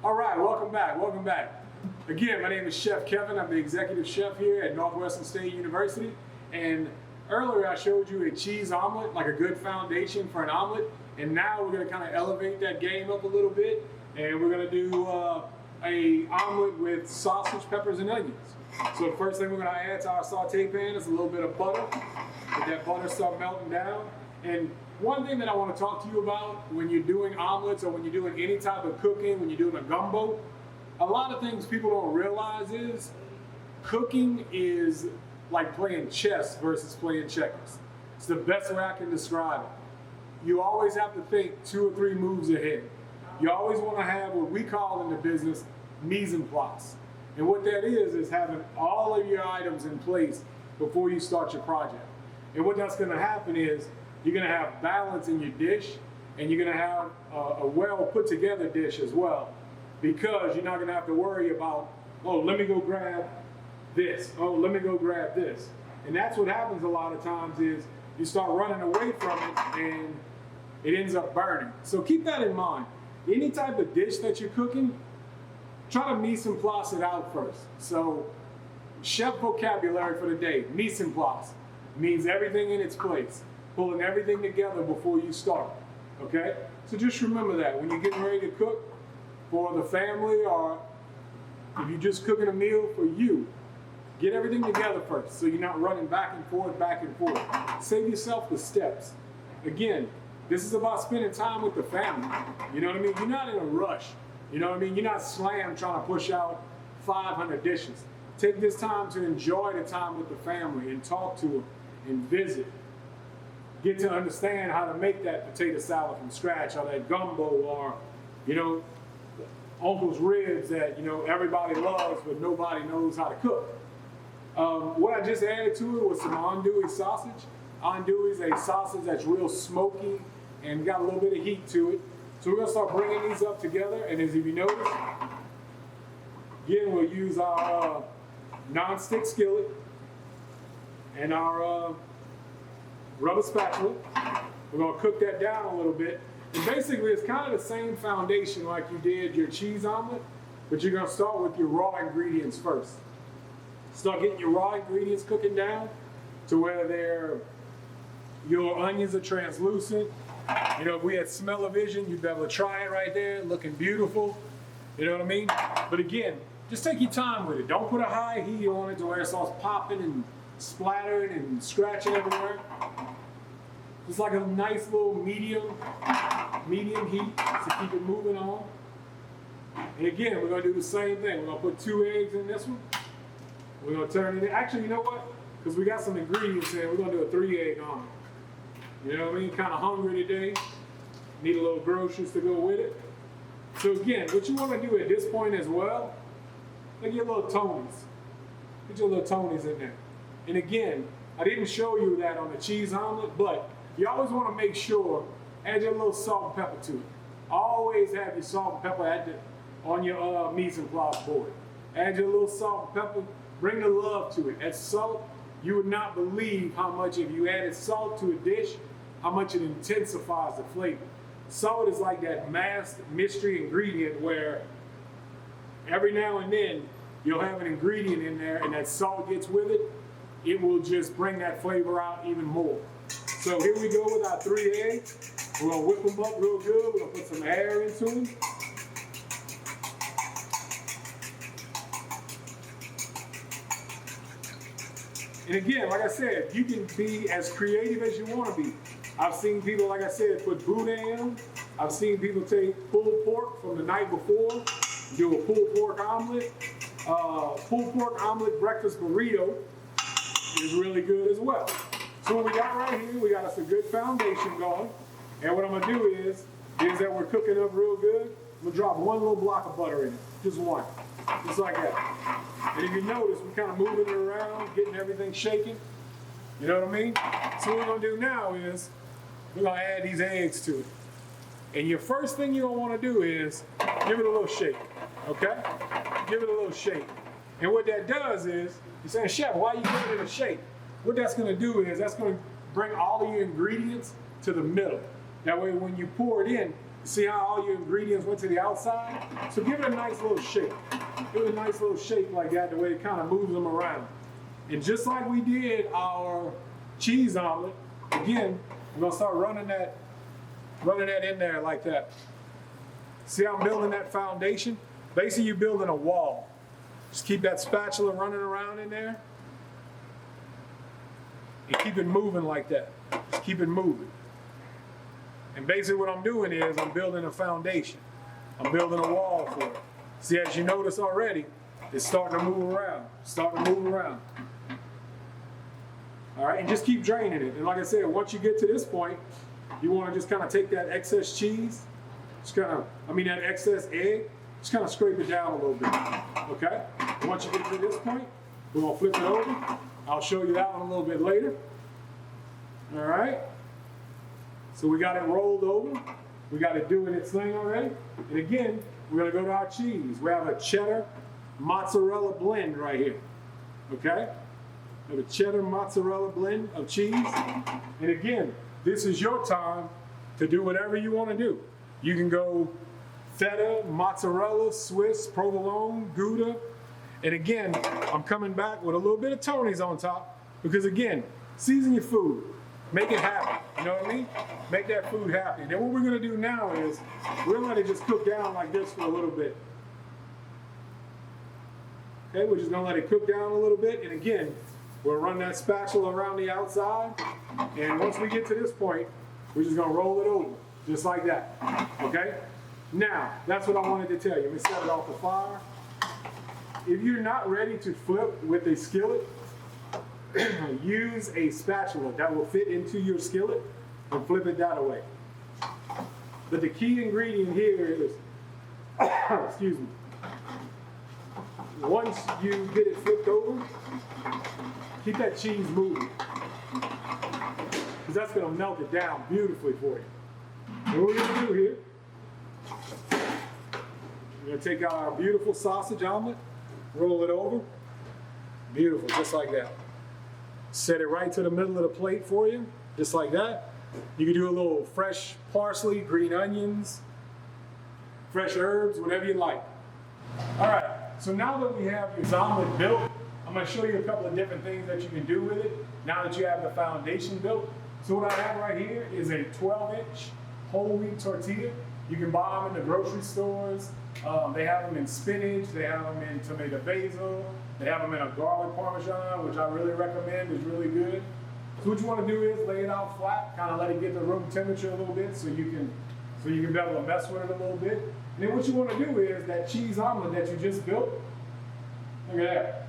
All right, welcome back, welcome back. Again, my name is Chef Kevin. I'm the executive chef here at Northwestern State University. And earlier I showed you a cheese omelet, like a good foundation for an omelet. And now we're gonna kind of elevate that game up a little bit. And we're gonna do a omelet with sausage, peppers, and onions. So the first thing we're gonna add to our saute pan is a little bit of butter. Let that butter start melting down. And one thing that I want to talk to you about when you're doing omelets or when you're doing any type of cooking, when you're doing a gumbo, a lot of things people don't realize is cooking is like playing chess versus playing checkers. It's the best way I can describe it. You always have to think 2 or 3 moves ahead. You always want to have what we call in the business mise en place. And what that is having all of your items in place before you start your project. And what that's going to happen is you're going to have balance in your dish, and you're going to have a well put together dish as well, because you're not going to have to worry about, oh, let me go grab this. Oh, let me go grab this. And that's what happens a lot of times is you start running away from it and it ends up burning. So keep that in mind. Any type of dish that you're cooking, try to mise en place it out first. So chef vocabulary for the day, mise en place means everything in its place. Pulling everything together before you start, okay? So just remember that when you're getting ready to cook for the family, or if you're just cooking a meal for you, get everything together first so you're not running back and forth, back and forth. Save yourself the steps. Again, this is about spending time with the family. You know what I mean? You're not in a rush. You know what I mean? You're not slammed trying to push out 500 dishes. Take this time to enjoy the time with the family and talk to them and visit. Get to understand how to make that potato salad from scratch, or that gumbo, or, you know, uncle's ribs that, you know, everybody loves but nobody knows how to cook. What I just added to it was some andouille sausage. Andouille is a sausage that's real smoky and got a little bit of heat to it. So we're gonna start bringing these up together, and as if you notice, again, we'll use our non-stick skillet and our rubber spatula. We're gonna cook that down a little bit. And basically it's kind of the same foundation like you did your cheese omelet, but you're gonna start with your raw ingredients first. Start getting your raw ingredients cooking down to where your onions are translucent. You know, if we had smell-o-vision, you'd be able to try it right there, looking beautiful. You know what I mean? But again, just take your time with it. Don't put a high heat on it to where it starts popping and splattering and scratching everywhere. Just like a nice little medium heat to keep it moving on. And again, we're gonna do the same thing. We're gonna put 2 eggs in this one. We're gonna turn it in. Actually, you know what? Because we got some ingredients here, we're gonna do a 3-egg omelet. You know what I mean? Kind of hungry today. Need a little groceries to go with it. So again, what you wanna do at this point as well, get your little Tonys. Get your little Tonys in there. And again, I didn't show you that on the cheese omelet, but you always want to make sure, add your little salt and pepper to it. Always have your salt and pepper on your mise en place board. Add your little salt and pepper, bring the love to it. That salt, you would not believe how much, if you added salt to a dish, how much it intensifies the flavor. Salt is like that masked mystery ingredient where every now and then you'll have an ingredient in there and that salt gets with it, it will just bring that flavor out even more. So here we go with our 3 eggs. We're gonna whip them up real good. We're gonna put some air into them. And again, like I said, you can be as creative as you want to be. I've seen people, like I said, put boudin. I've seen people take pulled pork from the night before, do a pulled pork omelet. Pulled pork omelet breakfast burrito is really good as well. So what we got right here, we got us a good foundation going. And what I'm gonna do is that we're cooking up real good. We'll drop 1 little block of butter in it, just one, just like that. And if you notice, we're kind of moving it around, getting everything shaking. You know what I mean? So what we're gonna do now is we're gonna add these eggs to it. And your first thing you're gonna wanna do is give it a little shake, okay? Give it a little shake. And what that does is, you're saying, Chef, why are you giving it a shake? What that's gonna do is that's gonna bring all of your ingredients to the middle. That way when you pour it in, See how all your ingredients went to the outside? So give it a nice little shake. Give it a nice little shake like that, the way it kind of moves them around. And just like we did our cheese omelet, again, I'm gonna start running that in there like that. See how I'm building that foundation? Basically, you're building a wall. Just keep that spatula running around in there. And keep it moving like that. Just keep it moving. And basically what I'm doing is I'm building a foundation. I'm building a wall for it. See, as you notice already, it's starting to move around. Starting to move around. All right, and just keep draining it. And like I said, once you get to this point, you want to just kind of take that excess cheese, that excess egg, just kind of scrape it down a little bit, okay? And once you get to this point, we're gonna flip it over. I'll show you that one a little bit later. All right? So we got it rolled over. We got it doing its thing already. And again, we're gonna go to our cheese. We have a cheddar mozzarella blend right here, okay? We have a cheddar mozzarella blend of cheese. And again, this is your time to do whatever you wanna do. You can go feta, mozzarella, Swiss, provolone, Gouda. And again, I'm coming back with a little bit of Tony's on top because again, season your food. Make it happy, you know what I mean? Make that food happy. And then what we're gonna do now is, we're gonna let it just cook down like this for a little bit. Okay, we're just gonna let it cook down a little bit. And again, we'll run that spatula around the outside. And once we get to this point, we're just gonna roll it over, just like that, okay? Now, that's what I wanted to tell you. Let me set it off the fire. If you're not ready to flip with a skillet, use a spatula that will fit into your skillet and flip it that way. But the key ingredient here is, excuse me, once you get it flipped over, keep that cheese moving, because that's going to melt it down beautifully for you. And what we're going to do here, we're going to take our beautiful sausage omelet, roll it over, beautiful, just like that. Set it right to the middle of the plate for you, just like that. You can do a little fresh parsley, green onions, fresh herbs, whatever you like. All right, so now that we have your omelet built, I'm gonna show you a couple of different things that you can do with it now that you have the foundation built. So what I have right here is a 12-inch whole wheat tortilla. You can buy them in the grocery stores. They have them in spinach, they have them in tomato basil, they have them in a garlic parmesan, which I really recommend, is really good. So what you want to do is lay it out flat, kind of let it get to room temperature a little bit so you can be able to mess with it a little bit. And then what you want to do is that cheese omelet that you just built, look at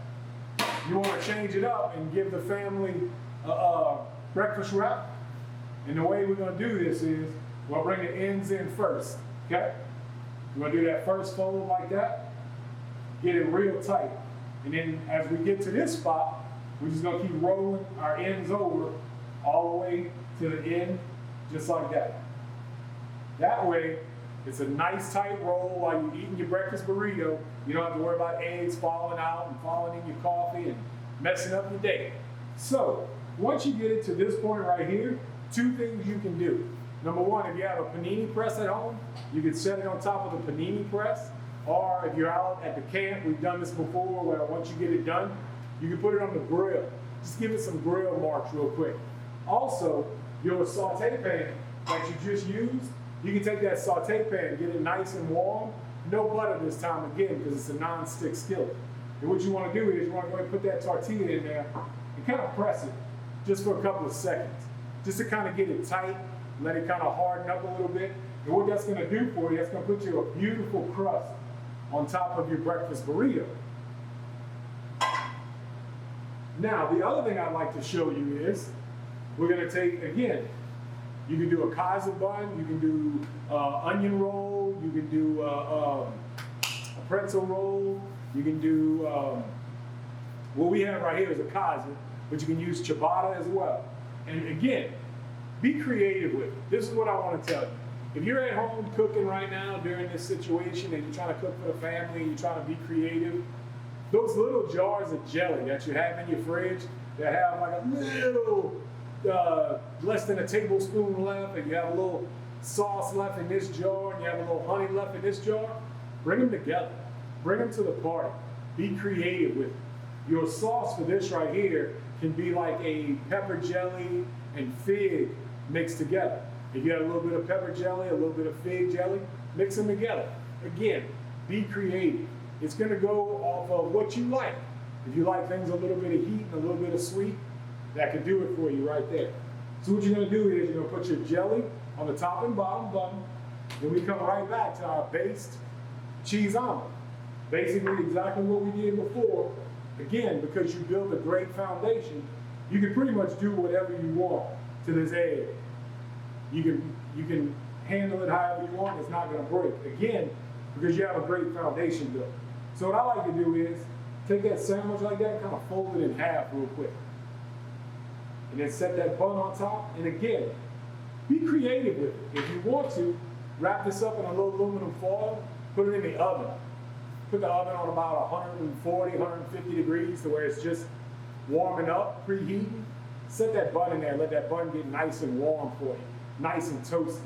that. You want to change it up and give the family a breakfast wrap. And the way we're going to do this is, we'll bring the ends in first, okay? We're going to do that first fold like that, get it real tight. And then as we get to this spot, we're just going to keep rolling our ends over all the way to the end, just like that. That way, it's a nice tight roll while you're eating your breakfast burrito. You don't have to worry about eggs falling out and falling in your coffee and messing up your day. So, once you get it to this point right here, two things you can do. Number one, if you have a panini press at home, you can set it on top of the panini press. Or if you're out at the camp, we've done this before, where once you get it done, you can put it on the grill. Just give it some grill marks real quick. Also, your saute pan that you just used, you can take that saute pan, get it nice and warm. No butter this time again, because it's a non-stick skillet. And what you want to do is you want to go ahead and put that tortilla in there and kind of press it just for a couple of seconds, just to kind of get it tight, let it kind of harden up a little bit. And what that's going to do for you, that's going to put you a beautiful crust on top of your breakfast burrito. Now, the other thing I'd like to show you is, we're going to take, again, you can do a Kaiser bun, you can do onion roll, you can do a pretzel roll, you can do, what we have right here is a Kaiser, but you can use ciabatta as well. And again, be creative with it. This is what I want to tell you. If you're at home cooking right now during this situation and you're trying to cook for the family, you're trying to be creative, those little jars of jelly that you have in your fridge that have like a little, less than a tablespoon left, and you have a little sauce left in this jar and you have a little honey left in this jar, bring them together. Bring them to the party. Be creative with it. Your sauce for this right here can be like a pepper jelly and fig mixed together. If you have a little bit of pepper jelly, a little bit of fig jelly, mix them together. Again, be creative. It's going to go off of what you like. If you like things a little bit of heat and a little bit of sweet, that can do it for you right there. So what you're going to do is you're going to put your jelly on the top and bottom bun. Then we come right back to our based cheese omelet. Basically exactly what we did before. Again, because you build a great foundation, you can pretty much do whatever you want to this egg. You can handle it however you want. It's not going to break. Again, because you have a great foundation built. So what I like to do is take that sandwich like that, kind of fold it in half real quick. And then set that bun on top. And again, be creative with it. If you want to, wrap this up in a little aluminum foil, put it in the oven. Put the oven on about 140, 150 degrees to where it's just warming up, preheating. Set that bun in there, let that bun get nice and warm for you, nice and toasty.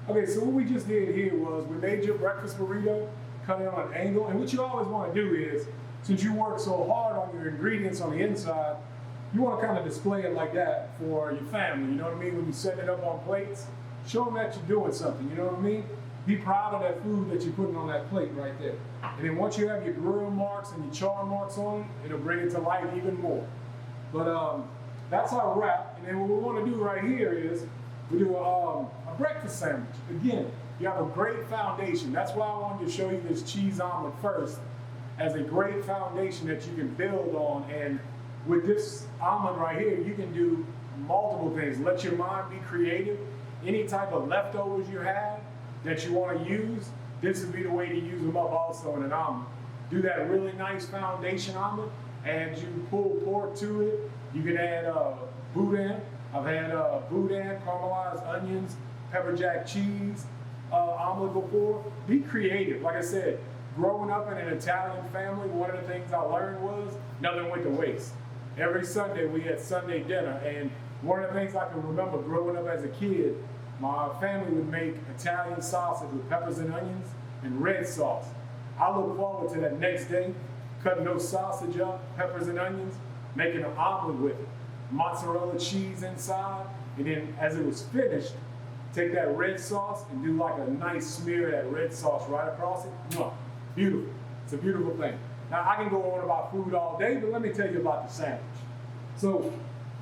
Okay, so what we just did here was we made your breakfast burrito, cut it on an angle, and what you always want to do is, since you work so hard on your ingredients on the inside, you want to kind of display it like that for your family, you know what I mean? When you set it up on plates, show them that you're doing something, you know what I mean? Be proud of that food that you're putting on that plate right there. And then once you have your grill marks and your char marks on it, it'll bring it to life even more. But that's our wrap. And then what we want to do right here is we do a breakfast sandwich. Again, you have a great foundation. That's why I wanted to show you this cheese omelet first as a great foundation that you can build on. And with this omelet right here, you can do multiple things. Let your mind be creative. Any type of leftovers you have that you want to use, this would be the way to use them up also in an omelet. Do that really nice foundation omelet, and you pull pork to it. You can add boudin. I've had boudin, caramelized onions, pepper jack cheese omelet before. Be creative. Like I said, growing up in an Italian family, one of the things I learned was nothing went to waste. Every Sunday we had Sunday dinner, and one of the things I can remember growing up as a kid, my family would make Italian sausage with peppers and onions and red sauce. I look forward to that next day, cutting those sausage up, peppers and onions, making an omelet with it, mozzarella cheese inside, and then as it was finished, take that red sauce and do like a nice smear of that red sauce right across it. Mwah. Beautiful. It's a beautiful thing. Now I can go on about food all day, but let me tell you about the sandwich. So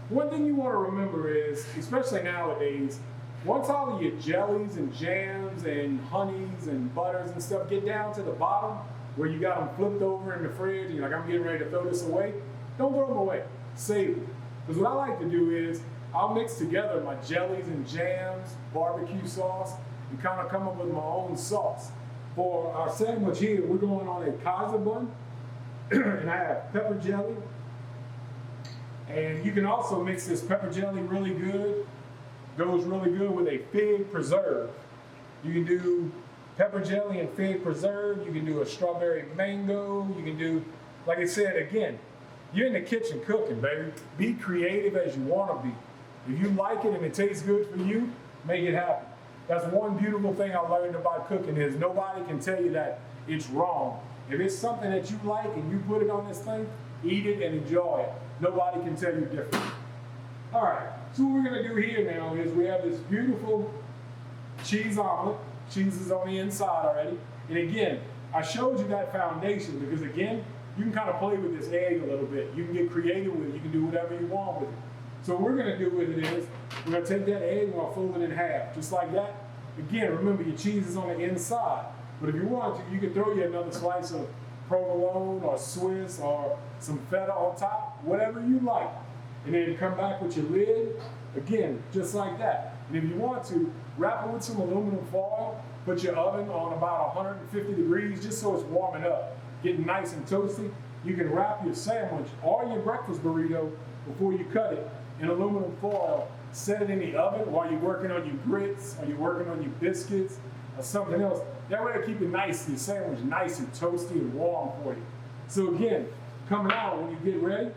one thing you want to remember is, especially nowadays, once all of your jellies and jams and honeys and butters and stuff get down to the bottom, where you got them flipped over in the fridge and you're like, I'm getting ready to throw this away, don't throw them away. Save them. Because what I like to do is, I'll mix together my jellies and jams, barbecue sauce, and kind of come up with my own sauce. For our sandwich here, we're going on a Kaiser bun, and I have pepper jelly. And you can also mix this pepper jelly really good. Goes really good with a fig preserve. You can do pepper jelly and fig preserve. You can do a strawberry mango. You can do, like I said, again, you're in the kitchen cooking, baby. Be creative as you want to be. If you like it and it tastes good for you, make it happen. That's one beautiful thing I learned about cooking is nobody can tell you that it's wrong. If it's something that you like and you put it on this thing, eat it and enjoy it. Nobody can tell you different. All right, so what we're gonna do here now is we have this beautiful cheese omelet. Cheese is on the inside already. And again, I showed you that foundation because again, you can kind of play with this egg a little bit. You can get creative with it. You can do whatever you want with it. So what we're gonna do with it is, we're gonna take that egg and we're gonna fold it in half, just like that. Again, remember your cheese is on the inside. But if you want to, you can throw you another slice of provolone or Swiss or some feta on top, whatever you like. And then come back with your lid, again, just like that. And if you want to, wrap it with some aluminum foil, put your oven on about 150 degrees just so it's warming up, getting nice and toasty. You can wrap your sandwich or your breakfast burrito before you cut it in aluminum foil, set it in the oven while you're working on your grits or you're working on your biscuits or something else. That way to keep it nice, your sandwich nice and toasty and warm for you. So again, coming out when you get ready,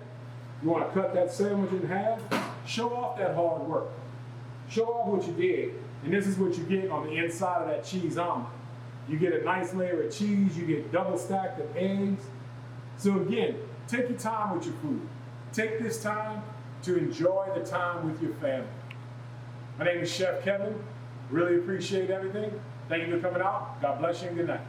you want to cut that sandwich in half, show off that hard work. show off what you did. And this is what you get on the inside of that cheese omelet. You get a nice layer of cheese, you get double stacked of eggs. So again, take your time with your food. Take this time to enjoy the time with your family. My name is Chef Kevin. Really appreciate everything. Thank you for coming out. God bless you and good night.